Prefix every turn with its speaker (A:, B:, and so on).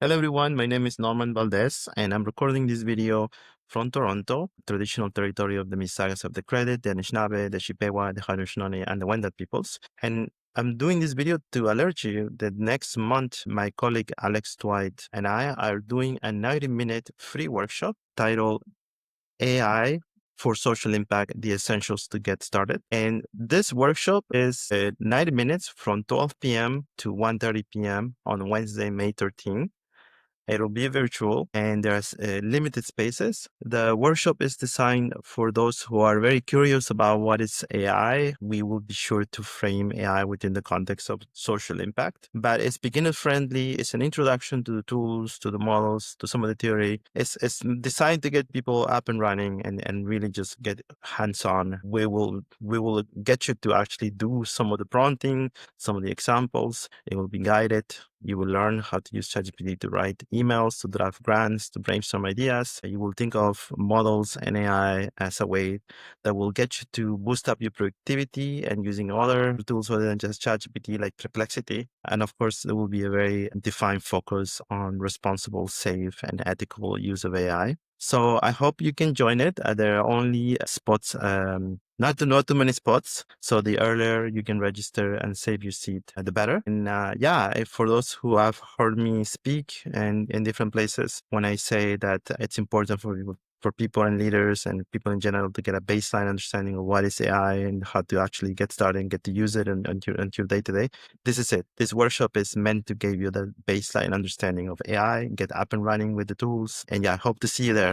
A: Hello everyone, my name is Norman Valdez and I'm recording this video from Toronto, traditional territory of the Misagas of the Credit, the Anishinaabe, the Chippewa, the Haudenosaunee, and the Wendat peoples. And I'm doing this video to alert you that next month, my colleague Alex Dwight and I are doing a 90-minute free workshop titled AI for Social Impact, the Essentials to Get Started. And this workshop is 90 minutes from 12 p.m. to 1:30 p.m. on Wednesday, May 13th. It'll be virtual and there's limited spaces. The workshop is designed for those who are very curious about what is AI. We will be sure to frame AI within the context of social impact, but it's beginner friendly. It's an introduction to the tools, to the models, to some of the theory. It's designed to get people up and running and really just get hands-on. We will get you to actually do some of the prompting, some of the examples. It will be guided. You will learn how to use ChatGPT to write emails, to draft grants, to brainstorm ideas. You will think of models and AI as a way that will get you to boost up your productivity and using other tools other than just ChatGPT like Perplexity. And of course, there will be a very defined focus on responsible, safe, and ethical use of AI. So I hope you can join it. There are only spots, not too many spots. So the earlier you can register and save your seat, the better. And for those who have heard me speak and in different places, when I say that it's important for people and leaders and people in general to get a baseline understanding of what is AI and how to actually get started and get to use it and your day to day. This is it. This workshop is meant to give you the baseline understanding of AI, get up and running with the tools. And I hope to see you there.